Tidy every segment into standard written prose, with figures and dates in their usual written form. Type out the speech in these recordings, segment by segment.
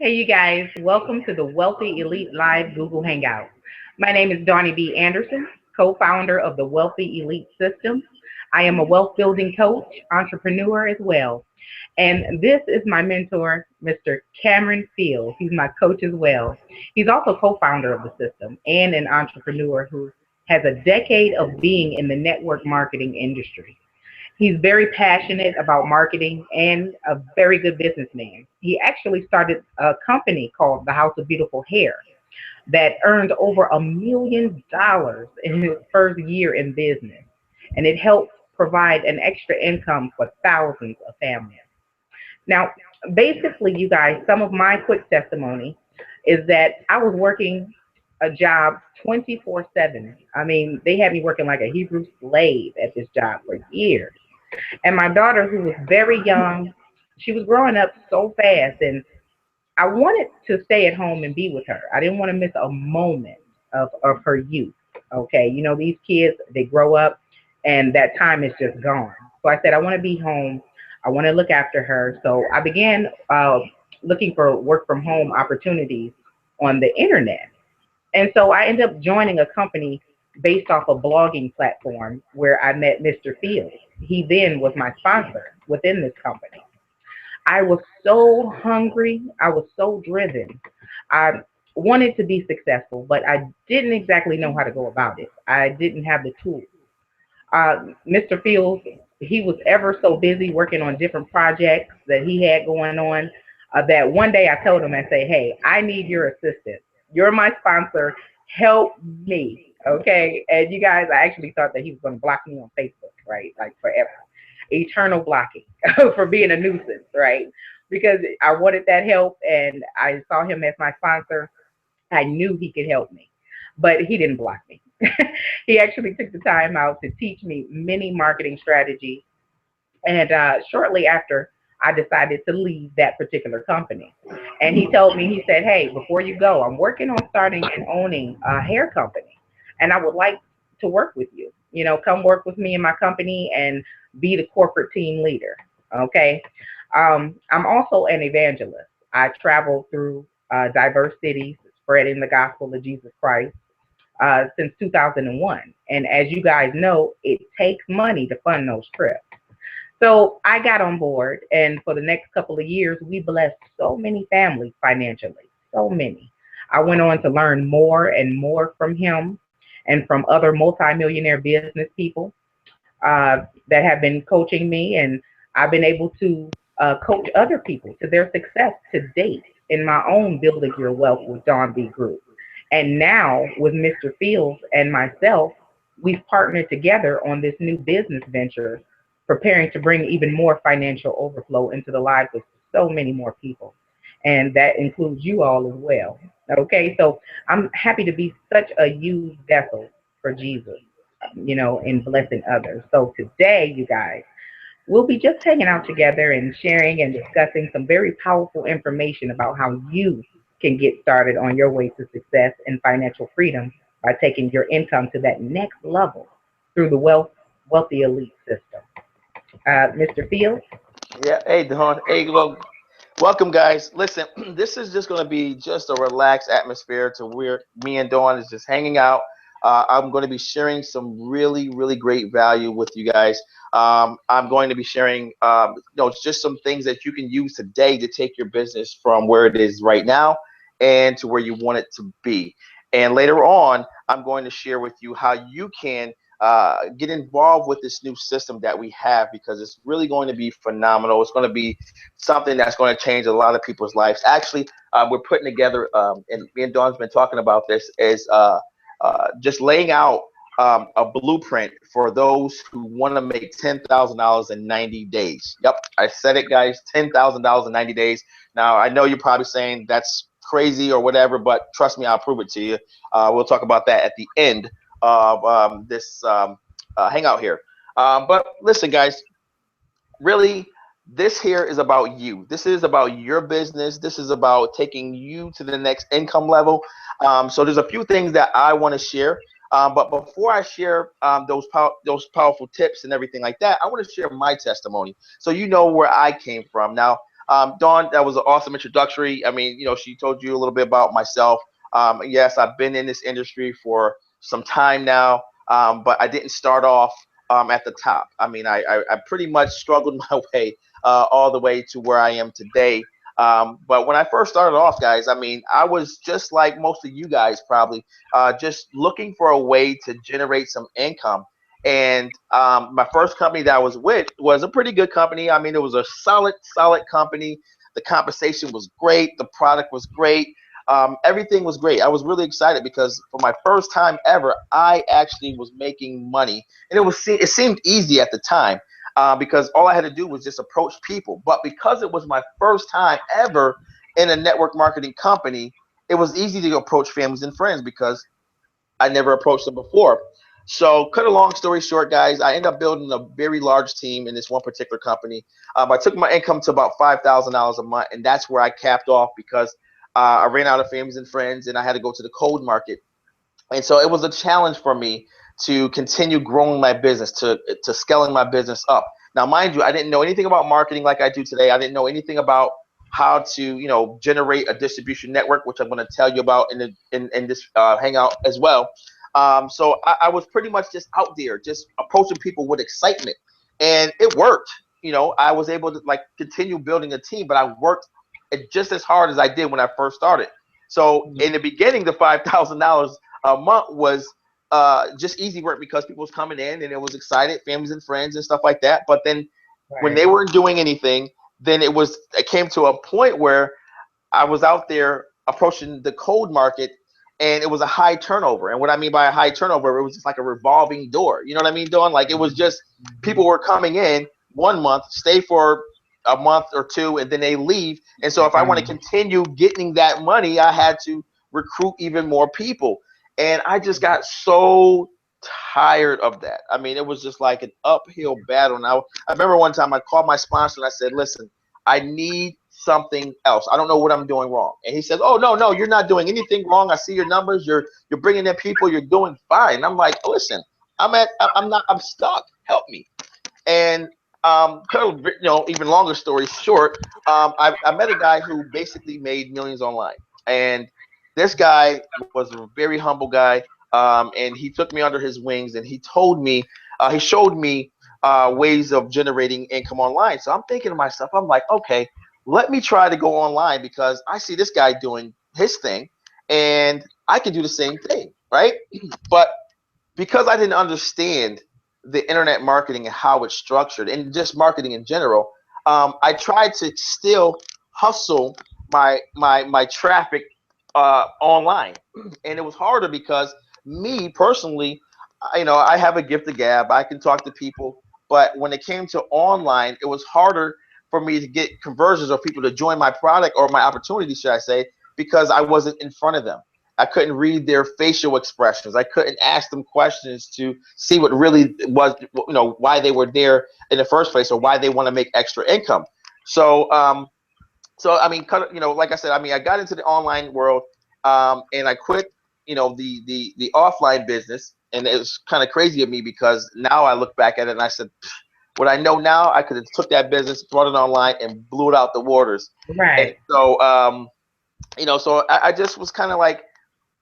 Hey, you guys, welcome to the Wealthy Elite Live Google Hangout. My name is Dawnyb Anderson, co founder of the Wealthy Elite System. I am a wealth building coach, entrepreneur as well. And this is my mentor, Mr. Cameron Field. He's my coach as well. He's also co founder of the system and an entrepreneur who has a decade of being in the network marketing industry. He's very passionate about marketing and a very good businessman. He actually started a company called the House of Beautiful Hair that earned over $1 million in his first year in business. And it helped provide an extra income for thousands of families. Now, basically, you guys, some of my quick testimony is that I was working a job 24/7. I mean, they had me working like a Hebrew slave at this job for years. And my daughter, who was very young, she was growing up so fast, and I wanted to stay at home and be with her. I didn't want to miss a moment of her youth. Okay, you know, these kids, they grow up and that time is just gone. So I said, I want to be home. I want to look after her. So I began looking for work from home opportunities on the internet. And so I ended up joining a company based off a blogging platform where I met Mr. Fields. He then was my sponsor within this company. I was so hungry. I was so driven. I wanted to be successful, but I didn't exactly know how to go about it. I didn't have the tools. Mr. Fields, he was ever so busy working on different projects that he had going on that one day I told him, I say, hey, I need your assistance. You're my sponsor. Help me. Okay. And you guys, I actually thought that he was going to block me on Facebook, right? Like forever. Eternal blocking for being a nuisance, right? Because I wanted that help and I saw him as my sponsor. I knew he could help me, but he didn't block me. He actually took the time out to teach me many marketing strategies. And shortly after, I decided to leave that particular company. And he told me, he said, hey, before you go, I'm working on starting and owning a hair company. And I would like to work with you. You know, come work with me in my company and be the corporate team leader. Okay. I'm also an evangelist. I travel through diverse cities spreading the gospel of Jesus Christ since 2001. And as you guys know, it takes money to fund those trips. So I got on board, and for the next couple of years, we blessed so many families financially, so many. I went on to learn more and more from him and from other multimillionaire business people that have been coaching me, and I've been able to coach other people to their success to date in my own Building Your Wealth with Dawnb group. And now with Mr. Fields and myself, we've partnered together on this new business venture, preparing to bring even more financial overflow into the lives of so many more people. And that includes you all as well. Okay, so I'm happy to be such a used vessel for Jesus, you know, in blessing others. So today, you guys, we'll be just hanging out together and sharing and discussing some very powerful information about how you can get started on your way to success and financial freedom by taking your income to that next level through the wealthy elite system. Mr. Fields? Yeah, hey Don. Hey, well, welcome guys. Listen, this is just going to be just a relaxed atmosphere to where me and Dawn is just hanging out. I'm going to be sharing some really, really great value with you guys. I'm going to be sharing, just some things that you can use today to take your business from where it is right now and to where you want it to be. And later on, I'm going to share with you how you can get involved with this new system that we have because it's really going to be phenomenal. It's going to be something that's going to change a lot of people's lives. Actually, we're putting together, and me and Dawn's been talking about this, is just laying out a blueprint for those who want to make $10,000 in 90 days. Yep, I said it, guys, $10,000 in 90 days. Now, I know you're probably saying that's crazy or whatever, but trust me, I'll prove it to you. We'll talk about that at the end of this hangout here. But listen, guys, really, this here is about you. This is about your business. This is about taking you to the next income level. So there's a few things that I want to share. But before I share those powerful tips and everything like that, I want to share my testimony so you know where I came from. Now, Dawn, that was an awesome introductory. I mean, she told you a little bit about myself. Yes, I've been in this industry for some time now, but I didn't start off at the top. I mean, I pretty much struggled my way all the way to where I am today. But when I first started off, guys, I mean, I was just like most of you guys probably, just looking for a way to generate some income. And my first company that I was with was a pretty good company. I mean, it was a solid company. The compensation was great. The product was great. Everything was great. I was really excited because for my first time ever, I actually was making money, and it seemed easy at the time because all I had to do was just approach people. But because it was my first time ever in a network marketing company, it was easy to approach families and friends because I never approached them before. So, cut a long story short, guys, I ended up building a very large team in this one particular company. I took my income to about $5,000 a month, and that's where I capped off because I ran out of families and friends, and I had to go to the cold market. And so it was a challenge for me to continue growing my business, to scaling my business up. Now, mind you, I didn't know anything about marketing like I do today. I didn't know anything about how to, generate a distribution network, which I'm going to tell you about in this hangout as well. So I was pretty much just out there, just approaching people with excitement, and it worked. I was able to like continue building a team, but I worked just as hard as I did when I first started. So in the beginning, the $5,000 a month was just easy work because people was coming in and it was excited, families and friends and stuff like that. But then when Right. they weren't doing anything, then it came to a point where I was out there approaching the cold market, and it was a high turnover. And what I mean by a high turnover, it was just like a revolving door. You know what I mean, Dawn? Like it was just people were coming in 1 month, stay for a month or two, and then they leave. And so if I want to continue getting that money, I had to recruit even more people. And I just got so tired of that. I mean, it was just like an uphill battle. And I remember one time I called my sponsor and I said, listen, I need something else. I don't know what I'm doing wrong. And he says, oh, no, you're not doing anything wrong. I see your numbers. You're bringing in people. You're doing fine. And I'm like, listen, I'm stuck. Help me. And even longer story short, I met a guy who basically made millions online. And this guy was a very humble guy. And he took me under his wings, and he showed me ways of generating income online. So I'm thinking to myself, I'm like, okay, let me try to go online because I see this guy doing his thing, and I can do the same thing, right? But because I didn't understand the internet marketing and how it's structured and just marketing in general, I tried to still hustle my traffic online, and it was harder because me personally, I have a gift of gab. I can talk to people, but when it came to online, it was harder for me to get conversions or people to join my product or my opportunity, should I say, because I wasn't in front of them. I couldn't read their facial expressions. I couldn't ask them questions to see what really was, why they were there in the first place or why they want to make extra income. So, I mean, like I said, I mean, I got into the online world, and I quit, the offline business, and it was kind of crazy of me because now I look back at it and I said, what I know now, I could have took that business, brought it online, and blew it out the waters. And Right. so, so I just was kind of like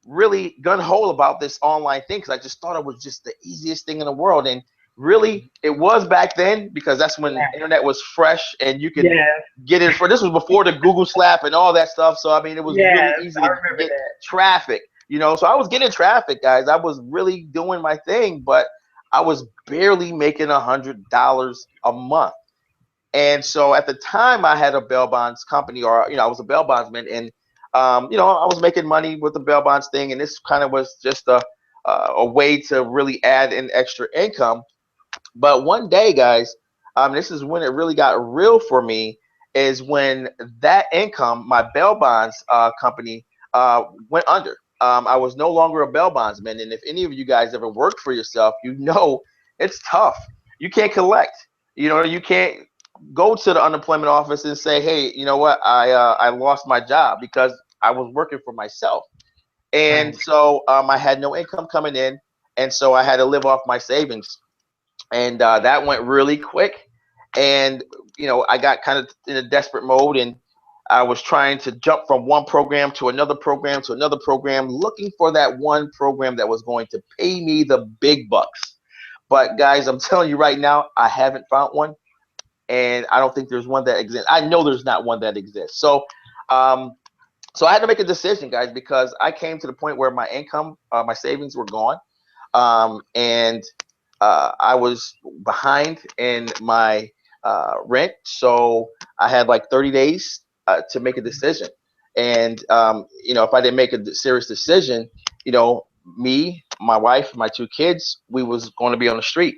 really gun ho about this online thing because I just thought it was just the easiest thing in the world. And really, it was back then because that's when Right. internet was fresh and you could Yes. get in for. This was before the Google slap and all that stuff. So I mean, it was really Yes. easy I to remember get that. traffic. So I was getting traffic, guys. I was really doing my thing, but I was barely making $100 a month. And so at the time, I had a bail bonds company, or I was a bail bondsman, and I was making money with the bail bonds thing, and this kind of was just a way to really add in extra income. But one day, guys, this is when it really got real for me. Is when that income, my bail bonds company, went under. I was no longer a bail bondsman, and if any of you guys ever worked for yourself, it's tough. You can't collect. You can't go to the unemployment office and say, "Hey, you know what? I lost my job because I was working for myself." And Right. so I had no income coming in, and so I had to live off my savings, and that went really quick. And I got kind of in a desperate mode, and I was trying to jump from one program to another program to another program, looking for that one program that was going to pay me the big bucks. But guys, I'm telling you right now, I haven't found one, and I don't think there's one that exists. I know there's not one that exists. Um, so I had to make a decision, guys, because I came to the point where my income, my savings were gone, and I was behind in my rent, so I had like 30 days to make a decision. And if I didn't make a serious decision, me, my wife, my two kids, we was going to be on the street.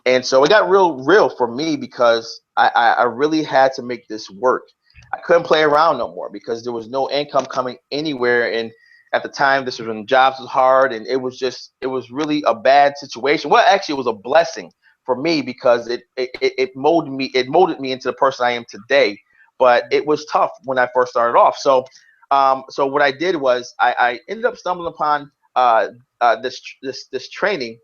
And so it got real for me because I really had to make this work. I couldn't play around no more because there was no income coming anywhere. And at the time, this was when jobs was hard, and it was really a bad situation. Well, actually, it was a blessing for me because it molded me into the person I am today. But it was tough when I first started off. So what I did was I ended up stumbling upon this training,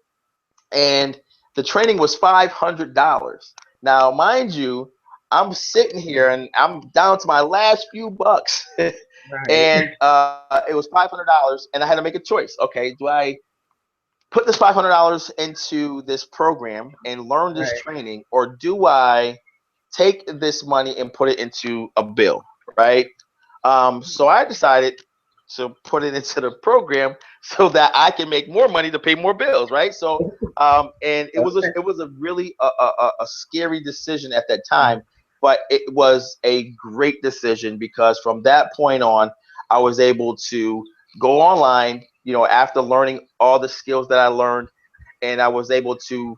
and the training was $500. Now, mind you, I'm sitting here and I'm down to my last few bucks, Right. and it was $500, and I had to make a choice. Okay, do I put this $500 into this program and learn this Right. training, or do I take this money and put it into a bill, right? So I decided to put it into the program so that I can make more money to pay more bills, right? And Okay. it was a really a scary decision at that time, but it was a great decision because from that point on, I was able to go online, after learning all the skills that I learned, and I was able to,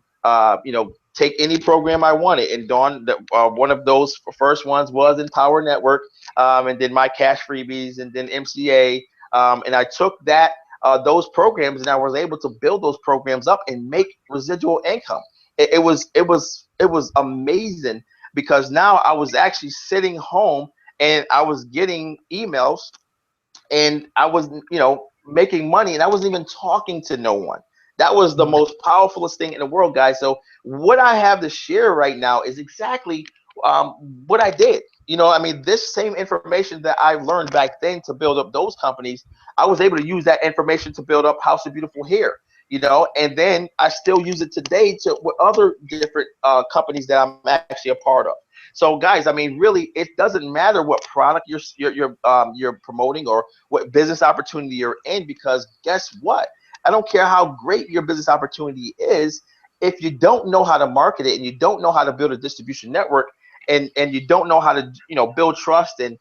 take any program I wanted. And one of those first ones was Empower Network, and then my Cash Freebies, and then MCA, and I took those programs, and I was able to build those programs up and make residual income. It was amazing because now I was actually sitting home and I was getting emails, and I was, making money, and I wasn't even talking to no one. That was the most powerfulest thing in the world, guys. So what I have to share right now is exactly what I did. I mean, this same information that I learned back then to build up those companies, I was able to use that information to build up House of Beautiful Hair. And then I still use it today to with other different companies that I'm actually a part of. So, guys, I mean, really, it doesn't matter what product you're promoting or what business opportunity you're in, because guess what? I don't care how great your business opportunity is. If you don't know how to market it, and you don't know how to build a distribution network, and you don't know how to build trust and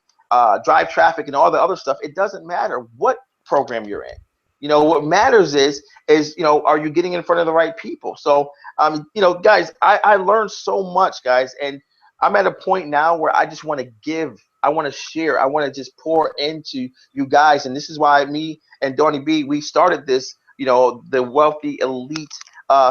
drive traffic and all the other stuff, it doesn't matter what program you're in. What matters is are you getting in front of the right people? So guys, I learned so much, guys, and I'm at a point now where I just want to give, I want to share, I want to just pour into you guys. And this is why me and Dawnyb, we started this, the Wealthy Elite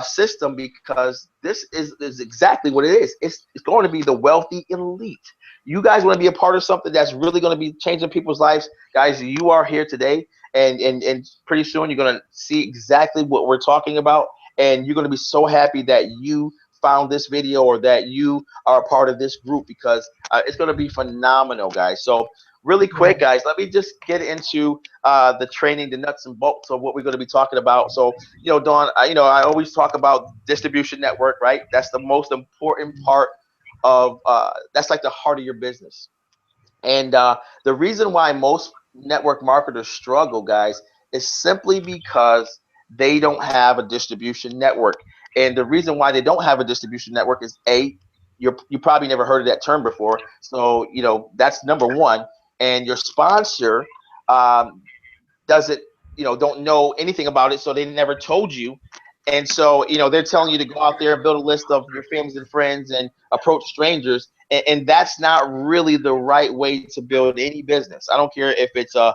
system, because this is exactly what it is. It's going to be the Wealthy Elite. You guys want to be a part of something that's really going to be changing people's lives, guys. You are here today, and pretty soon you're going to see exactly what we're talking about, and you're going to be so happy that you found this video or that you are a part of this group, because it's going to be phenomenal, guys. So really quick, guys, let me just get into the training, the nuts and bolts of what we're going to be talking about. So Dawn, I always talk about distribution network, right? That's the most important part of that's like the heart of your business. And the reason why most network marketers struggle, guys, is simply because they don't have a distribution network. And the reason why they don't have a distribution network is you probably never heard of that term before. So that's number one. And your sponsor doesn't don't know anything about it, so they never told you. And so they're telling you to go out there and build a list of your families and friends and approach strangers, and that's not really the right way to build any business. I don't care if it's a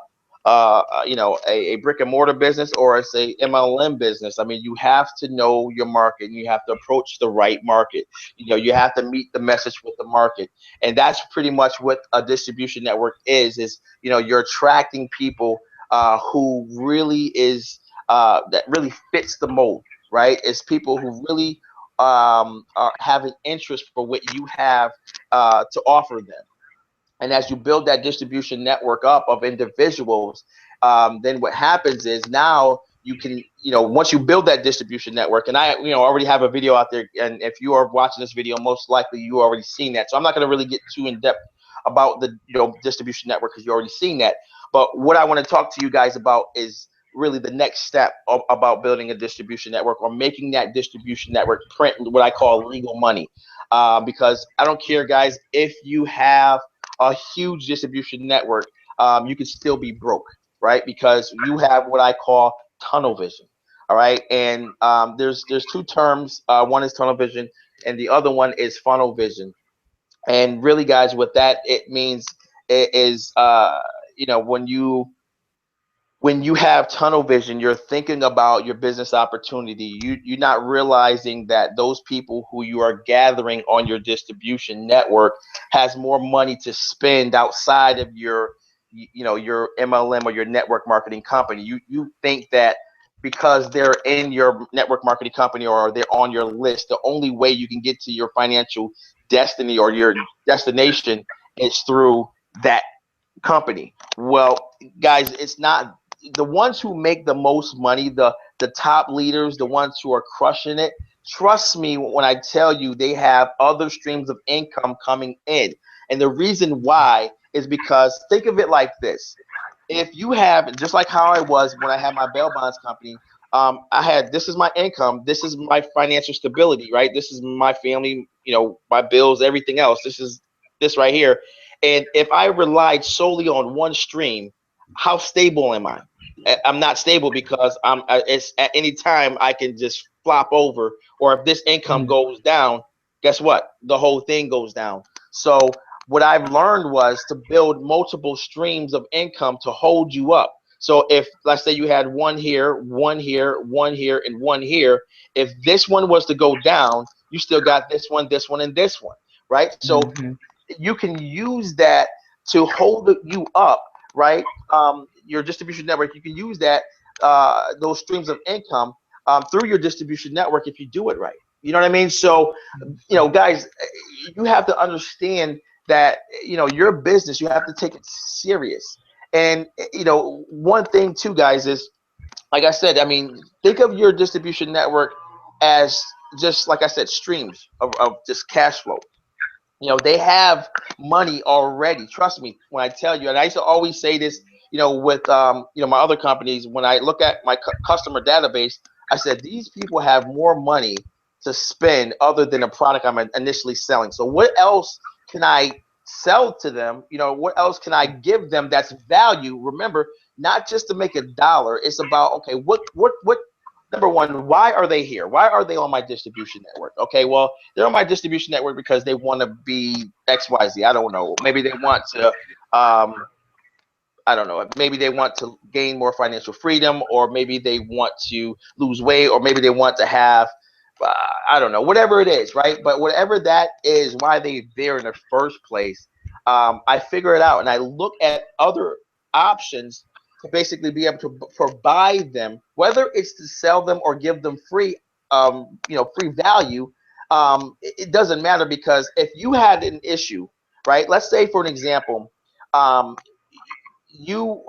brick and mortar business or it's a MLM business. I mean, you have to know your market, and you have to approach the right market. You have to meet the message with the market, and that's pretty much what a distribution network is you're attracting people who really is that really fits the mold, right? It's people who really are having interest for what you have to offer them. And as you build that distribution network up of individuals, then what happens is now you can, once you build that distribution network, and I, already have a video out there, and if you are watching this video, most likely you already seen that. So I'm not going to really get too in depth about the distribution network because you already seen that. But what I want to talk to you guys about is really the next step about building a distribution network or making that distribution network print what I call legal money. Because I don't care, guys, if you have a huge distribution network, you can still be broke, right? Because you have what I call tunnel vision. All right, and there's two terms. One is tunnel vision, and the other one is funnel vision. And really, guys, what that it means is, when you have tunnel vision, you're thinking about your business opportunity. You're not realizing that those people who you are gathering on your distribution network has more money to spend outside of your MLM or your network marketing company. You think that because they're in your network marketing company or they're on your list, the only way you can get to your financial destiny or your destination is through that company. Well, guys, it's not. The ones who make the most money, the top leaders, the ones who are crushing it, trust me when I tell you they have other streams of income coming in. And the reason why is because think of it like this. If you have, just like how I was when I had my bail bonds company, I had, this is my income, this is my financial stability, right? This is my family, my bills, everything else. This is this right here. And if I relied solely on one stream, how stable am I? I'm not stable because it's at any time I can just flop over, or if this income Mm. goes down, guess what? The whole thing goes down. So what I've learned was to build multiple streams of income to hold you up. So if, let's say, you had one here, one here, one here, and one here, if this one was to go down, you still got this one, and this one, right? So Mhm. you can use that to hold you up, right? Your distribution network, you can use that, those streams of income, through your distribution network if you do it right. You know what I mean? So, guys, you have to understand that, your business, you have to take it serious. And, one thing too, guys, is, like I said, I mean, think of your distribution network as just, like I said, streams of just cash flow. They have money already. Trust me when I tell you. And I used to always say this, with my other companies. When I look at my customer database, I said these people have more money to spend other than a product I'm initially selling. So what else can I sell to them? What else can I give them that's value? Remember, not just to make a dollar. It's about, okay, what number one, why are they here? Why are they on my distribution network? Okay, well, they're on my distribution network because they want to be XYZ. I don't know. Maybe they want to, I don't know. Maybe they want to gain more financial freedom, or maybe they want to lose weight, or maybe they want to have, I don't know, whatever it is, right? But whatever that is, why they're there in the first place, I figure it out and I look at other options to basically be able to provide them, whether it's to sell them or give them free, free value. It doesn't matter, because if you had an issue, right? Let's say, for an example, um, you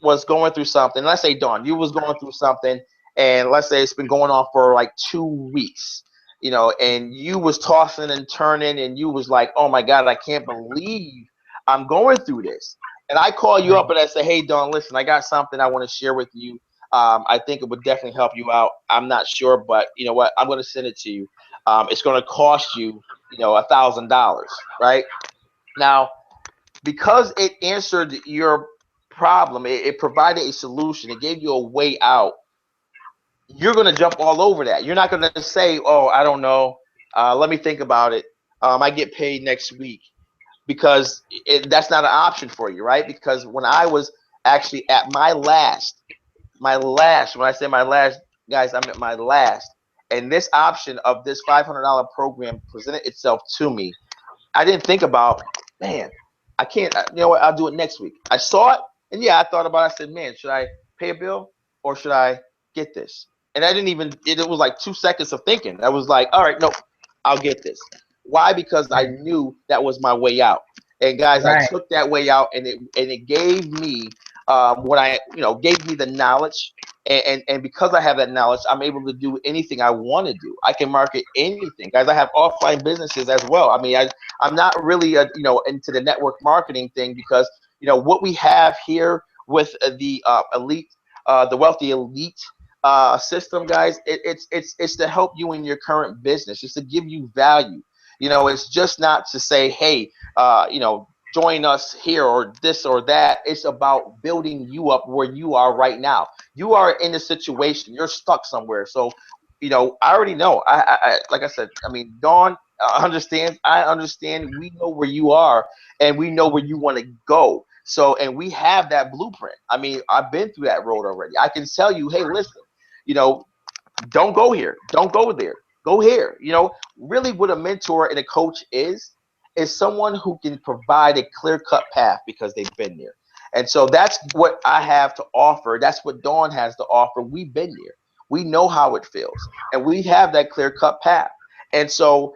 was going through something. Let's say, Dawn, you was going through something, and let's say it's been going on for like 2 weeks, and you was tossing and turning, and you was like, oh my God, I can't believe I'm going through this. And I call you up Right. and I say, hey, Dawn, listen, I got something I want to share with you. I think it would definitely help you out. I'm not sure, but you know what? I'm going to send it to you. It's going to cost you, $1,000, right? Now, because it answered your problem, it provided a solution, it gave you a way out, you're going to jump all over that. You're not going to say, oh, I don't know, let me think about it, I get paid next week, because that's not an option for you, right? Because when I was actually at my last, when I say my last, guys, I'm at my last, and this option of this $500 program presented itself to me, I didn't think about, man, I can't, you know what, I'll do it next week. I saw it, and yeah, I thought about it. I said, man, should I pay a bill or should I get this? And I didn't even, it was like 2 seconds of thinking. I was like, all right, no, I'll get this. Why? Because I knew that was my way out. And guys, I Right. took that way out, and it gave me what I, gave me the knowledge. And because I have that knowledge, I'm able to do anything I want to do. I can market anything, guys. I have offline businesses as well. I mean, I'm not really into the network marketing thing, because what we have here with the elite, the wealthy elite system, guys. It's to help you in your current business. It's to give you value. It's just not to say, hey, join us here or this or that. It's about building you up where you are right now. You are in a situation. You're stuck somewhere. So, I already know. Like I said, I mean, Dawn understands. I understand. We know where you are, and we know where you want to go. So, and we have that blueprint. I mean, I've been through that road already. I can tell you, hey, listen, you know, don't go here, don't go there, go here. Really what a mentor and a coach is someone who can provide a clear-cut path because they've been there. And so that's what I have to offer. That's what Dawn has to offer. We've been there. We know how it feels, and we have that clear-cut path. And so,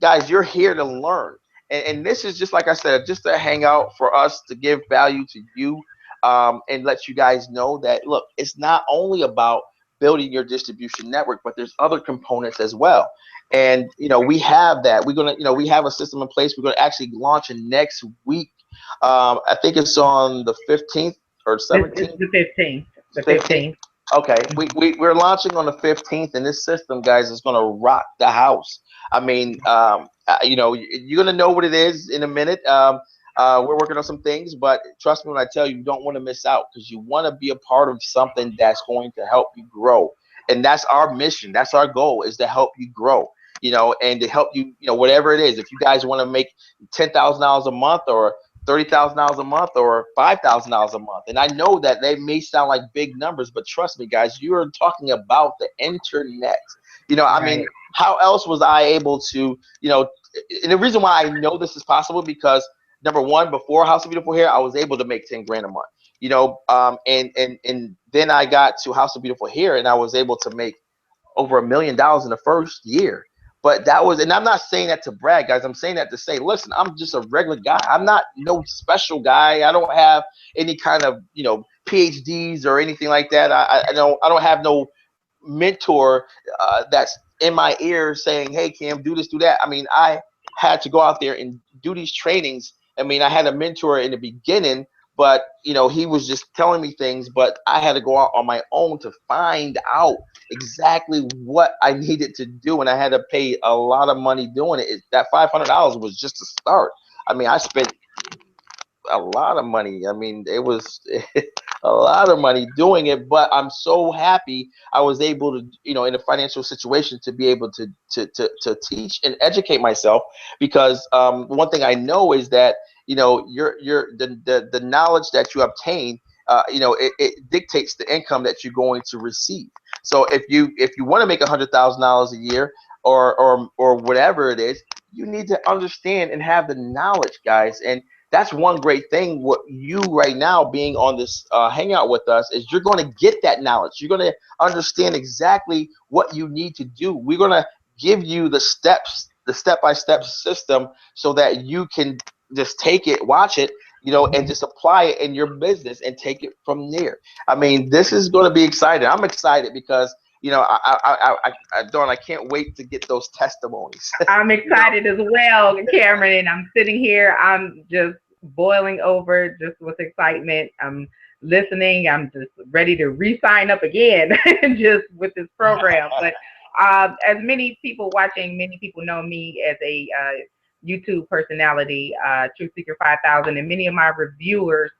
guys, you're here to learn. And this is just, like I said, just a hangout for us to give value to you, and let you guys know that, look, it's not only about building your distribution network, but there's other components as well. And we have that. We're gonna, we have a system in place. We're gonna actually launch it next week. I think it's on the 15th or It's 17th. the 15th. The 15th. 15th. Okay, we're launching on the 15th, and this system, guys, is gonna rock the house. I mean, you're gonna know what it is in a minute. We're working on some things, but trust me when I tell you, you don't want to miss out, because you want to be a part of something that's going to help you grow. And that's our mission. That's our goal, is to help you grow, and to help you, whatever it is. If you guys want to make $10,000 a month, or $30,000 a month, or $5,000 a month. And I know that they may sound like big numbers, but trust me, guys, you are talking about the internet. I Right. mean, how else was I able to, and the reason why I know this is possible, because number one, before House of Beautiful Hair, I was able to make 10 grand a month, and then I got to House of Beautiful Hair, and I was able to make over $1 million in the first year. But that was, and I'm not saying that to brag, guys. I'm saying that to say, listen, I'm just a regular guy. I'm not no special guy. I don't have any kind of, PhDs or anything like that. I don't have no mentor that's in my ear saying, hey, Cam, do this, do that. I mean, I had to go out there and do these trainings. I mean, I had a mentor in the beginning, but he was just telling me things, but I had to go out on my own to find out exactly what I needed to do, and I had to pay a lot of money doing it. That $500 was just a start. I mean, I spent a lot of money. I mean, it was a lot of money doing it, but I'm so happy I was able to, in a financial situation, to be able to teach and educate myself, because one thing I know is that, the knowledge that you obtain, it dictates the income that you're going to receive. So if you want to make $100,000 a year, or whatever it is, you need to understand and have the knowledge, guys. And that's one great thing. What you right now being on this hangout with us is, you're going to get that knowledge. You're going to understand exactly what you need to do. We're going to give you the steps, the step-by-step system, so that you can just take it, watch it, and just apply it in your business and take it from there. I mean, this is going to be exciting. I'm excited because, Dawn, I can't wait to get those testimonies. I'm excited as well, Cameron, and I'm sitting here. I'm just boiling over just with excitement. I'm listening. I'm just ready to re-sign up again just with this program. But as many people watching, many people know me as a YouTube personality, Truth Seeker 5000, and many of my reviewers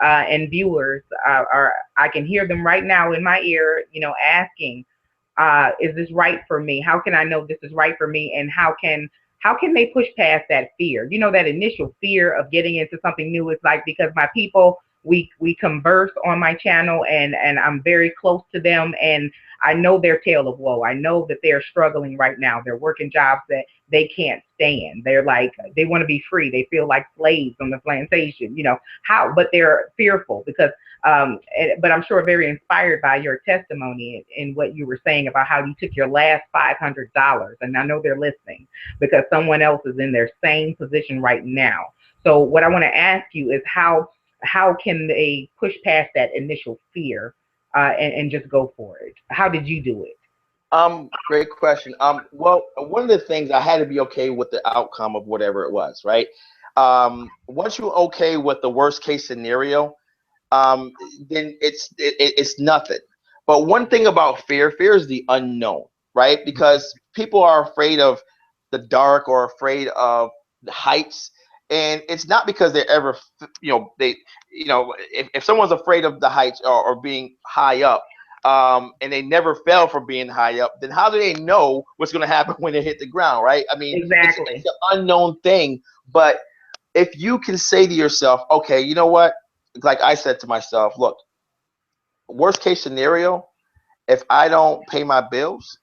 and viewers are, I can hear them right now in my ear, asking, is this right for me? How can I know this is right for me? And how can they push past that fear? That initial fear of getting into something new. It's like, because my people, we converse on my channel, and I'm very close to them, and I know their tale of woe. I know that they're struggling right now. They're working jobs that they can't stand. They're like, they want to be free. They feel like slaves on the plantation, how, but they're fearful because, but I'm sure very inspired by your testimony and what you were saying about how you took your last $500. And I know they're listening because someone else is in their same position right now. So what I want to ask you is how can they push past that initial fear and just go for it? How did you do it? Great question. Well, one of the things I had to be okay with the outcome of whatever it was, right? Once you're okay with the worst case scenario, um, then it's nothing. But one thing about fear is the unknown, right? Because people are afraid of the dark or afraid of the heights, and it's not because they're ever, if someone's afraid of the heights or being high up, and they never fell from being high up, then how do they know what's going to happen when they hit the ground, right? I mean, it's Exactly. an unknown thing, but if you can say to yourself, okay, you know what? Like I said to myself, look, worst case scenario, if I don't pay my bills,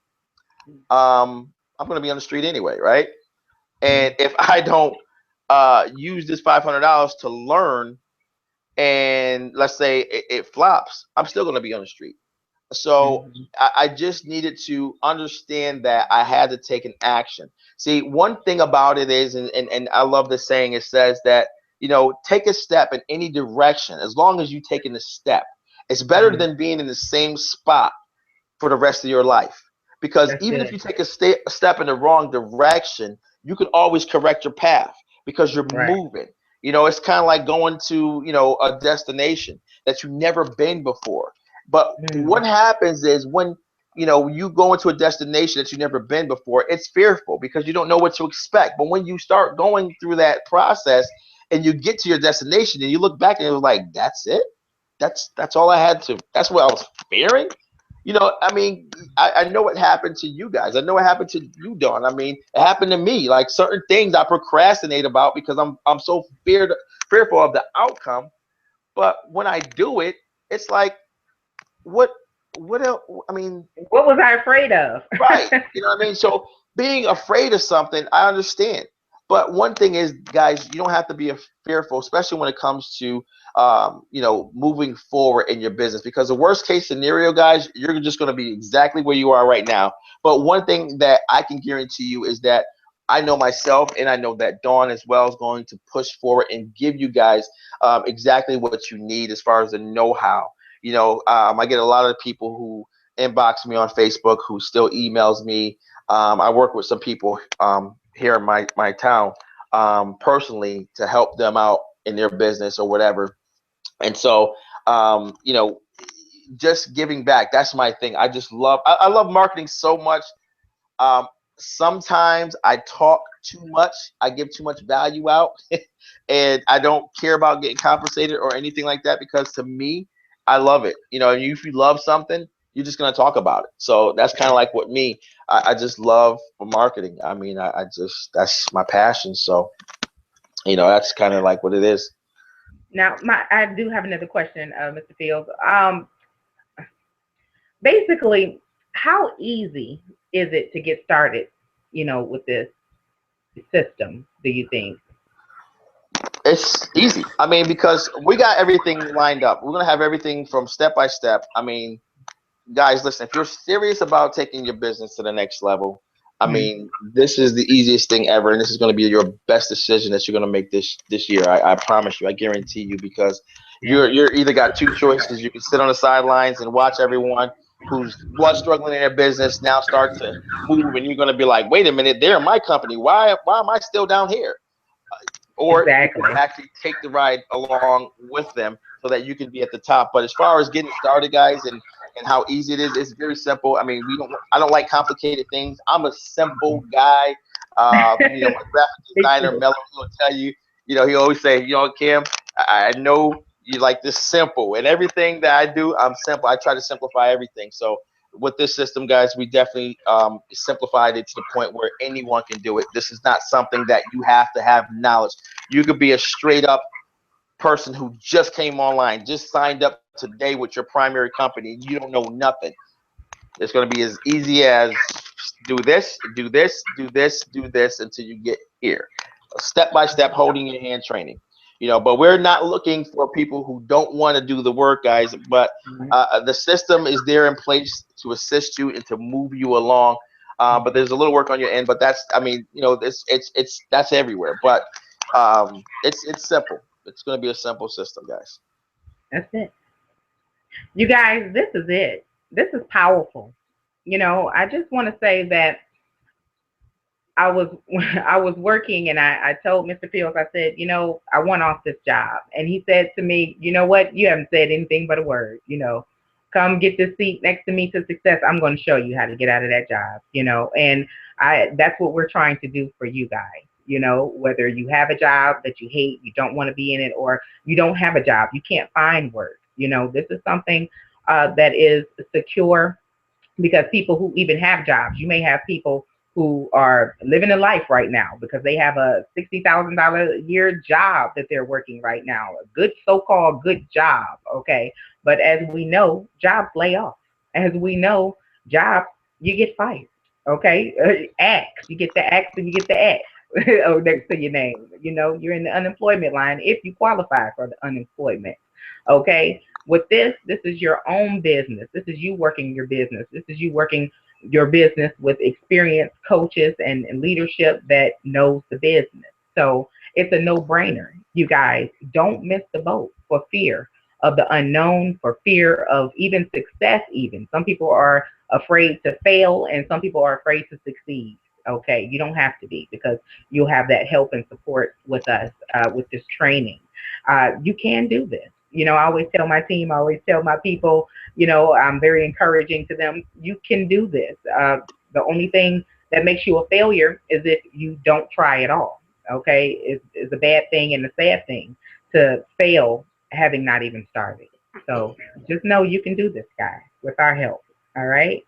I'm going to be on the street anyway, right? And if I don't use this $500 to learn, and let's say it flops, I'm still going to be on the street. So Mm-hmm. I just needed to understand that I had to take an action. See, one thing about it is, and I love the saying, it says that, take a step in any direction as long as you're taking a step. It's better Mm-hmm. than being in the same spot for the rest of your life. Because That's even if good. you take a step in the wrong direction, you can always correct your path because you're Right. moving. It's kind of like going to, a destination that you've never been before. But Mm-hmm. what happens is when, you go into a destination that you've never been before, it's fearful because you don't know what to expect. But when you start going through that process and you get to your destination and you look back and it was like, that's it? That's all I had to, that's what I was fearing? I mean, I know what happened to you guys. I know what happened to you, Dawn. I mean, it happened to me. Like certain things I procrastinate about because I'm so fearful of the outcome. But when I do it, it's like what what else? I mean, What was I afraid of? right. You know what I mean? So being afraid of something, I understand. But one thing is, guys, you don't have to be fearful, especially when it comes to, moving forward in your business. Because the worst case scenario, guys, you're just going to be exactly where you are right now. But one thing that I can guarantee you is that I know myself, and I know that Dawn as well is going to push forward and give you guys exactly what you need as far as the know-how. I get a lot of people who inbox me on Facebook, who still emails me. I work with some people here in my town personally to help them out in their business or whatever. And so, just giving back, that's my thing. I love marketing so much. um, Sometimes I talk too much. I give too much value out, and I don't care about getting compensated or anything like that because to me, I love it. If you love something, you're just gonna talk about it. So that's kind of like what me. I just love marketing. I mean, I just that's my passion. So that's kind of like what it is. Now, I do have another question, Mr. Fields. Basically, how easy is it to get started, with this system, do you think? It's easy. I mean, because we got everything lined up. We're gonna have everything from step by step. I mean, guys, listen, if you're serious about taking your business to the next level, I Mm-hmm. mean, this is the easiest thing ever, and this is going to be your best decision that you're going to make this year. I promise you, I guarantee you, because Yeah. you're either got two choices. You can sit on the sidelines and watch everyone who's blood struggling in their business now start to move, and you're going to be like, wait a minute, they're in my company. Why am I still down here? Or you can Exactly. actually take the ride along with them so that you can be at the top. But as far as getting started, guys, and how easy it is, it's very simple. I mean, I don't like complicated things. I'm a simple guy. My graphic Me designer too. Mello will tell you. He always say, Kim, I know you like this simple, and everything that I do, I'm simple. I try to simplify everything. So with this system, guys, we definitely simplified it to the point where anyone can do it. This is not something that you have to have knowledge. You could be a straight up person who just came online, just signed up today with your primary company. You don't know nothing. It's going to be as easy as do this, do this, do this, do this until you get here. Step by step, holding your hand training. But we're not looking for people who don't want to do the work, guys. But the system is there in place to assist you and to move you along. But there's a little work on your end. But that's, I mean, it's that's everywhere. But it's simple. It's going to be a simple system, guys. That's it. You guys, this is it. This is powerful. I just want to say that I was I was working, and I told Mr. Fields, I said, I want off this job. And he said to me, you know what? You haven't said anything but a word. Come get this seat next to me to success. I'm going to show you how to get out of that job. And that's what we're trying to do for you guys. Whether you have a job that you hate, you don't want to be in it, or you don't have a job, you can't find work. This is something that is secure, because people who even have jobs, you may have people who are living a life right now because they have a $60,000 a year job that they're working right now, a good so-called good job, okay? But as we know, jobs lay off. As we know, jobs, you get fired, okay? X, you get the X and you get the X next to your name. You're in the unemployment line if you qualify for the unemployment, okay? With this is your own business. This is you working your business. This is you working your business with experienced coaches and leadership that knows the business. So it's a no-brainer. You guys, don't miss the boat for fear of the unknown, for fear of even success even. Some people are afraid to fail, and some people are afraid to succeed. Okay, you don't have to be, because you'll have that help and support with us with this training. You can do this. I always tell my team, I always tell my people, I'm very encouraging to them. You can do this. The only thing that makes you a failure is if you don't try at all. Okay, it's a bad thing and a sad thing to fail having not even started. So just know you can do this, guys, with our help. All right,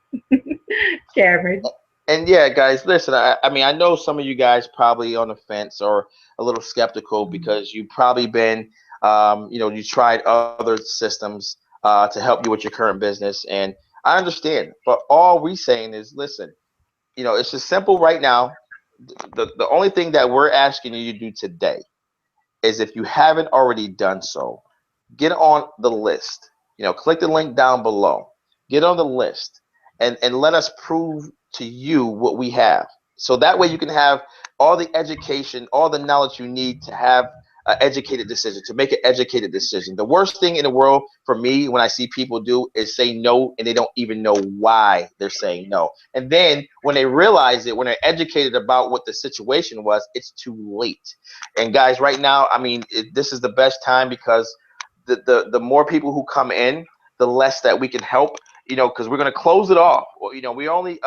Cameron. And yeah, guys, listen. I mean, I know some of you guys probably on the fence or a little skeptical because you've probably been, you tried other systems to help you with your current business, and I understand. But all we saying is, listen, it's just simple right now. The only thing that we're asking you to do today is, if you haven't already done so, get on the list. Click the link down below. Get on the list and let us prove to you what we have. So that way you can have all the education, all the knowledge you need to have an educated decision, to make an educated decision. The worst thing in the world for me when I see people do is say no, and they don't even know why they're saying no. And then when they realize it, when they're educated about what the situation was, it's too late. And guys, right now, I mean, this is the best time, because the more people who come in, the less that we can help, because we're going to close it off. Well, we only,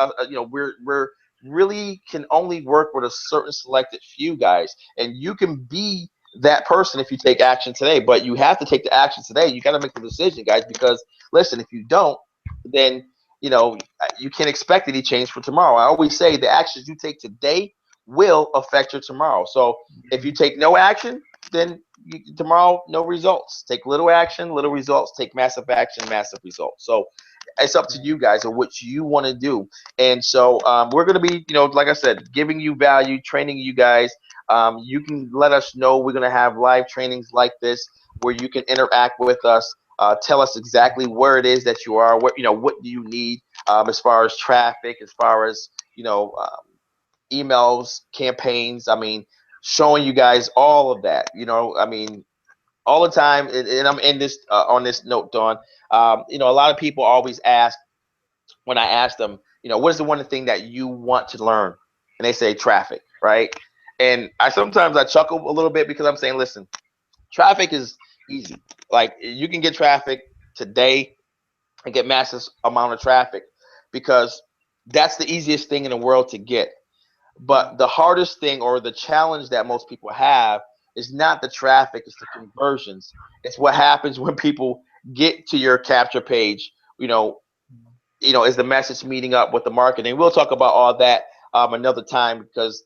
we're really can only work with a certain selected few, guys, and you can be that person if you take action today. But you have to take the action today. You got to make the decision, guys, because listen, if you don't, then you can't expect any change for tomorrow. I always say the actions you take today will affect your tomorrow. So if you take no action, then tomorrow no results. Take little action, little results. Take massive action, massive results. So it's up to you guys on what you want to do. And so we're going to be, like I said, giving you value, training you guys. You can let us know. We're going to have live trainings like this where you can interact with us. Tell us exactly where it is that you are. What do you need as far as traffic, as far as emails, campaigns. I mean, showing you guys all of that. I mean, all the time. And I'm in this on this note, Dawn. A lot of people always ask, when I ask them, what is the one thing that you want to learn? And they say traffic, right? And sometimes I chuckle a little bit because I'm saying, listen, traffic is easy. Like, you can get traffic today and get massive amount of traffic, because that's the easiest thing in the world to get. But the hardest thing, or the challenge that most people have, is not the traffic, it's the conversions. It's what happens when people get to your capture page. Is the message meeting up with the marketing? We'll talk about all that another time, because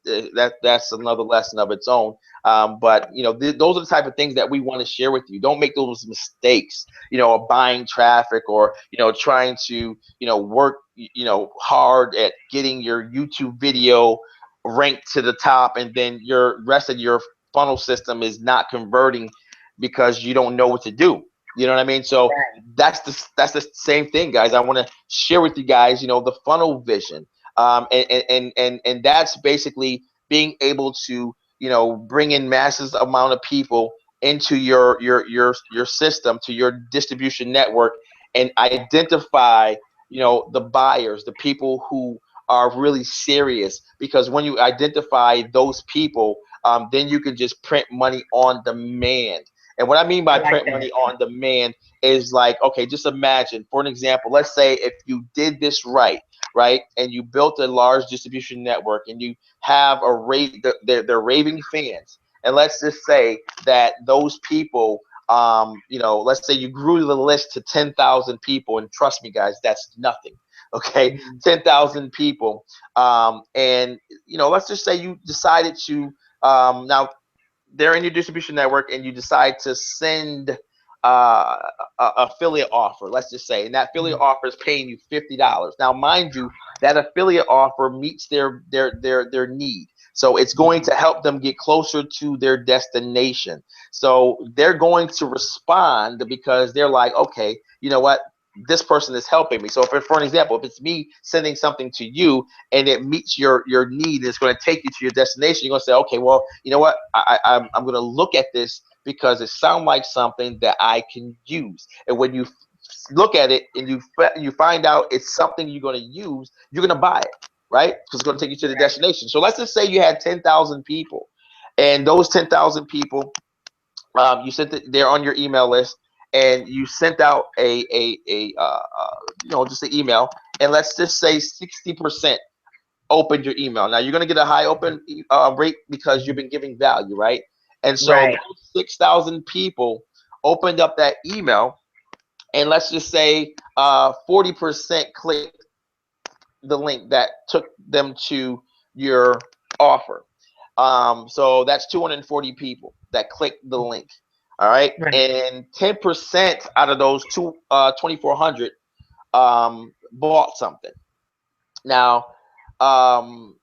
that's another lesson of its own. But those are the type of things that we want to share with you. Don't make those mistakes, of buying traffic, or trying to work hard at getting your YouTube video ranked to the top, and then your rest of your funnel system is not converting because you don't know what to do. You know what I mean? So Right. that's the same thing, guys. I want to share with you guys, the funnel vision, and that's basically being able to bring in masses amount of people into your system, to your distribution network, and identify the buyers, the people who are really serious. Because when you identify those people, then you can just print money on demand. And what I mean I by like print that. money on demand is like, okay, just imagine, for an example, let's say if you did this right, and you built a large distribution network, and you have a rate, they're raving fans, and let's just say that those people, let's say you grew the list to 10,000 people, and trust me, guys, that's nothing. Okay, Mhm. 10,000 people, and let's just say you decided to, now they're in your distribution network, and you decide to send a affiliate offer, let's just say, and that affiliate Mhm. offer is paying you $50. Now, mind you, that affiliate offer meets their need. So it's going Mhm. to help them get closer to their destination. So they're going to respond because they're like, okay, you know what? This person is helping me. So if, for an example, if it's me sending something to you and it meets your need, and it's going to take you to your destination, you're going to say, okay, well, you know what? I'm going to look at this because it sounds like something that I can use. And when you look at it and you find out it's something you're going to use, you're going to buy it, right? Because it's going to take you to the Right. destination. So let's just say you had 10,000 people, and those 10,000 people, you sent they're on your email list, and you sent out just an email, and let's just say 60% opened your email. Now you're going to get a high open rate because you've Mhm. been giving value, right? And so Right. those 6,000 people opened up that email, and let's just say 40% clicked the link that took them to your offer. So that's 240 people that clicked the link. All right, Right. and 10% out of those 2,400 bought something. Now, um,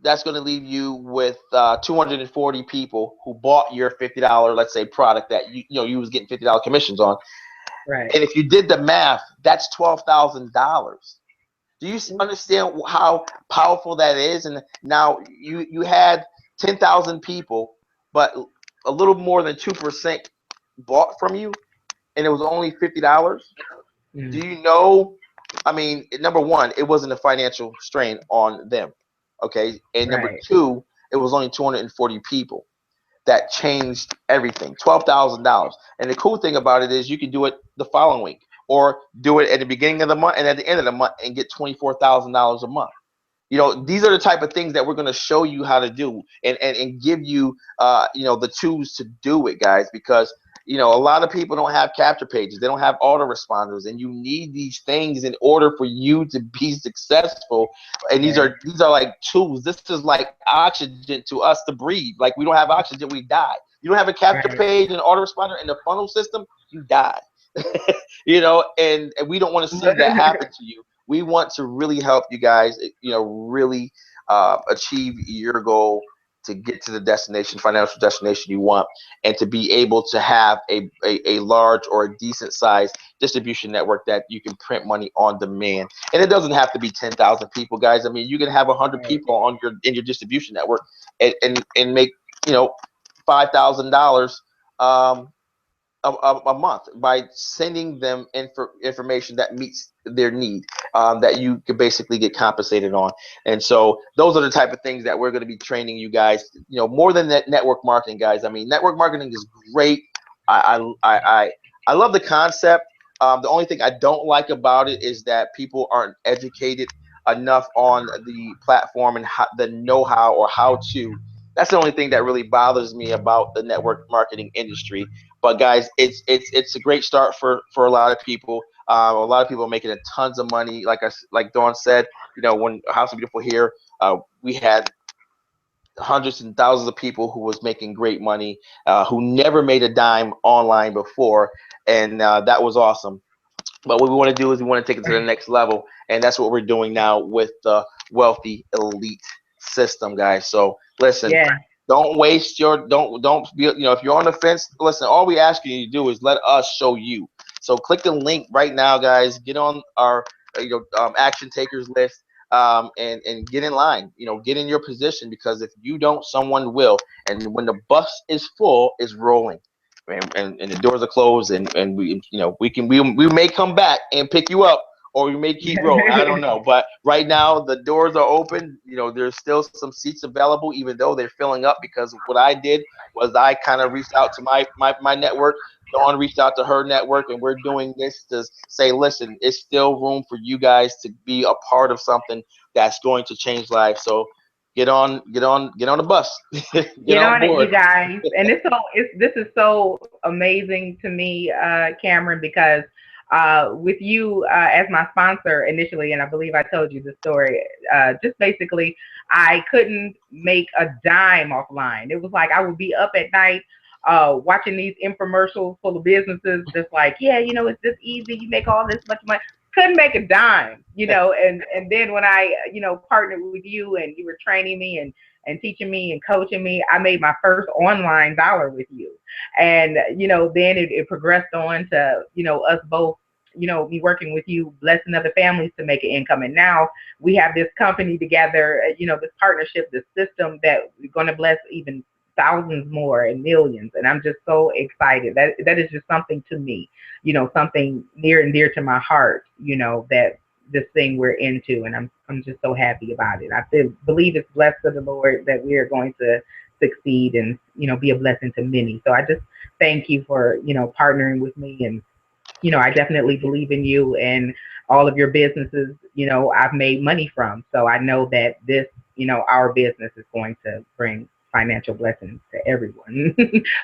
that's going to leave you with 240 people who bought your $50, let's say, product that you was getting $50 commissions on. Right. And if you did the math, that's $12,000. Do you understand how powerful that is? And now you had 10,000 people, but a little more than 2% bought from you, and it was only $50. Do Mhm. you know? I mean, number one, it wasn't a financial strain on them. Okay, and number Right. two, it was only 240 people that changed everything. $12,000. And the cool thing about it is you can do it the following week, or do it at the beginning of the month and at the end of the month, and get $24,000 a month. These are the type of things that we're going to show you how to do, and give you the tools to do it, guys, because a lot of people don't have capture pages, they don't have autoresponders, and you need these things in order for you to be successful. And these Right. are these are like tools. This is like oxygen to us to breathe. Like, we don't have oxygen, we die. You don't have a capture Right. page and autoresponder in the funnel system, you die. And we don't want to see that happen to you. We want to really help you guys, really achieve your goal, to get to the destination, financial destination you want, and to be able to have a large or a decent size distribution network that you can print money on demand. And it doesn't have to be 10,000 people, guys. I mean, you can have 100 Right. people in your distribution network, and make $5,000 um, a month by sending them information that meets their need, that you could basically get compensated on. And so those are the type of things that we're going to be training you guys, more than that network marketing, guys. I mean, network marketing is great. I love the concept. The only thing I don't like about it is that people aren't educated enough on the platform, and the know-how, or how to. That's the only thing that really bothers me about the network marketing industry. But guys, it's a great start for a lot of people. A lot of people are making a tons of money. Like Dawn said, when House of Beautiful here, we had hundreds and thousands of people who was making great money, who never made a dime online before, and that was awesome. But what we want to do is we want to take it to the next level, and that's what we're doing now with the Wealthy Elite system, guys. So listen, Yeah. don't waste your don't be, if you're on the fence, listen. All we ask you to do is let us show you. So click the link right now, guys. Get on our action takers list, and get in line. Get in your position, because if you don't, someone will. And when the bus is full, it's rolling. And the doors are closed, and we may come back and pick you up, or we may keep rolling. I don't know, but right now the doors are open. There's still some seats available, even though they're filling up, because what I did was I kind of reached out to my network. Dawn reached out to her network, and we're doing this to say, listen, it's still room for you guys to be a part of something that's going to change lives. So get on the bus. Get Get on on it, board. you guys. And this is so amazing to me, Cameron, because with you as my sponsor initially, and I believe I told you the story, just basically, I couldn't make a dime offline. It was like I would be up at night watching these infomercials full of businesses, just like, yeah, it's just easy. You make all this much money. Couldn't make a dime, and then when I, partnered with you and you were training me and teaching me and coaching me, I made my first online dollar with you. And, then it progressed on to, us both, me working with you, blessing other families to make an income. And now we have this company together, this partnership, this system that we're going to bless even thousands more and millions. And I'm just so excited. That is just something to me, something near and dear to my heart, that this thing we're into, and I'm just so happy about it. I believe it's blessed of the Lord that we are going to succeed and be a blessing to many. So I just thank you for partnering with me, and I definitely believe in you and all of your businesses. I've made money from, so I know that this our business is going to bring financial blessings to everyone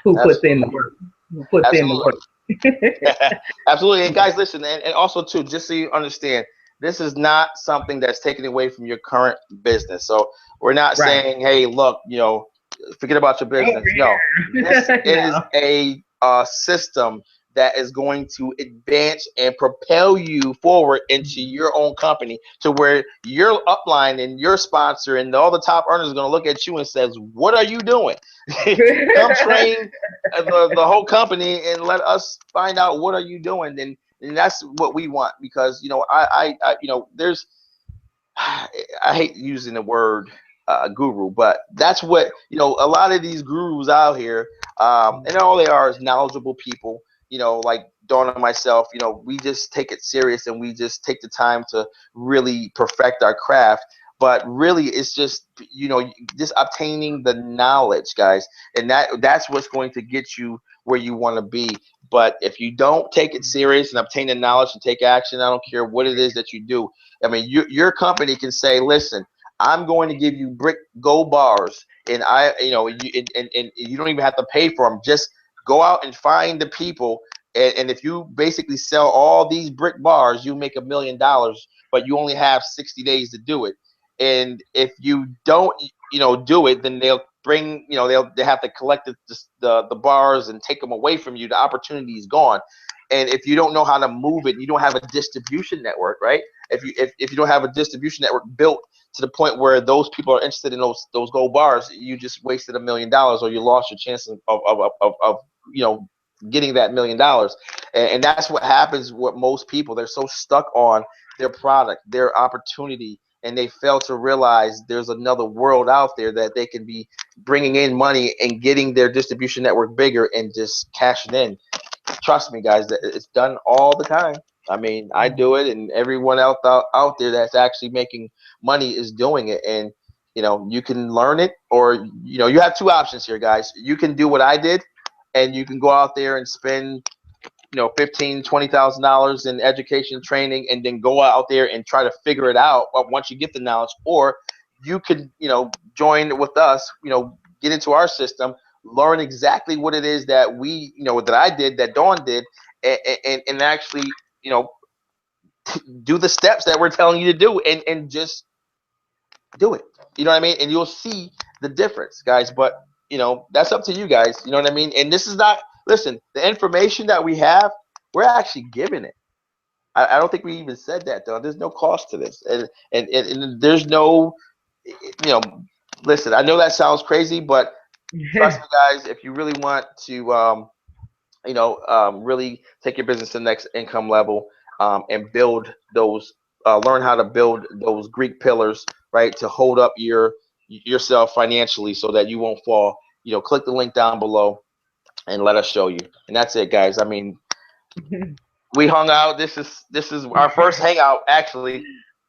who puts in the Absolutely. work. Who puts in the Absolutely. work. Absolutely. And guys, listen, and also too, just so you understand, this is not something that's taken away from your current business. So we're not Right. saying, hey, look, forget about your business. No, this is No. a system that is going to advance and propel you forward into your own company, to where your upline and your sponsor and all the top earners are going to look at you and says, what are you doing? Come train the whole company and let us find out what are you doing. And that's what we want, because there's I hate using the word guru, but that's what a lot of these gurus out here, and all they are is knowledgeable people. Like Dawn and myself. We just take it serious, and we just take the time to really perfect our craft. But really, it's just obtaining the knowledge, guys, and that's what's going to get you where you want to be. But if you don't take it serious and obtain the knowledge and take action, I don't care what it is that you do. I mean, your company can say, listen, I'm going to give you brick gold bars, and and you don't even have to pay for them. Just go out and find the people, and if you basically sell all these brick bars, you make $1 million, but you only have 60 days to do it. And if you don't, do it, then they'll bring, they have to collect the bars and take them away from you. The opportunity is gone. And if you don't know how to move it, you don't have a distribution network, right? If you don't have a distribution network built to the point where those people are interested in those gold bars, you just wasted $1 million, or you lost your chance of getting that $1 million. And that's what happens with most people. They're so stuck on their product, their opportunity, and they fail to realize there's another world out there that they can be bringing in money and getting their distribution network bigger and just cashing in. Trust me, guys, that it's done all the time. I mean, I do it, and everyone out there that's actually making money is doing it. And you can learn it, or you have two options here, guys. You can do what I did, and you can go out there and spend 15, $20,000 in education training, and then go out there and try to figure it out once you get the knowledge. Or you could join with us, get into our system, learn exactly what it is that we that I did, that Dawn did, and actually you know do the steps that we're telling you to do, and just do it. You know what I mean? And you'll see the difference, guys. But that's up to you guys. You know what I mean? And this is not, listen, the information that we have, we're actually giving it. I don't think we even said that though. There's no cost to this, and there's no, listen. I know that sounds crazy, but trust me, guys. If you really want to, really take your business to the next income level, and build those, learn how to build those Greek pillars, right, to hold up yourself financially so that you won't fall. Click the link down below and let us show you. And that's it, guys. I mean, we hung out. This is our first hangout, actually.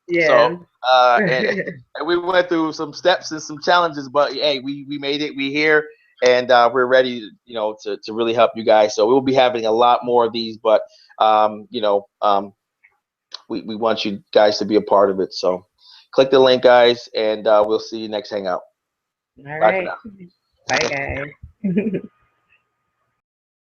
Yes. So, and we went through some steps and some challenges, but hey, we made it. We here, and we're ready, to really help you guys. So we will be having a lot more of these, but we want you guys to be a part of it. So click the link, guys, and we'll see you next hangout. All Bye for right. now. Bye, guys.